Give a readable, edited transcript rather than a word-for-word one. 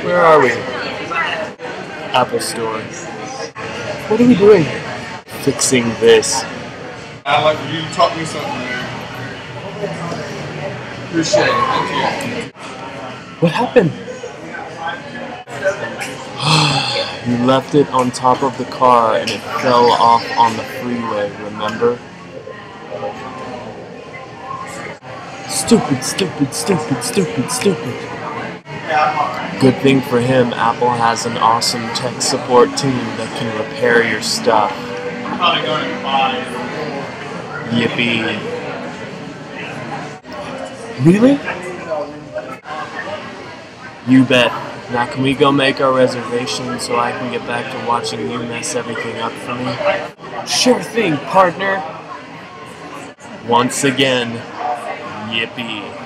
Where are we? Apple Store. What are we doing? Fixing this. I like you taught me something, man. Appreciate it. Thank you. What happened? You left it on top of the car and it fell off on the freeway, remember? Stupid, stupid, stupid, stupid, stupid. Good thing for him, Apple has an awesome tech support team that can repair your stuff. I'm probably going to buy it. Yippee. Really? You bet. Now can we go make our reservation so I can get back to watching you mess everything up for me? Sure thing, partner. Once again, yippee.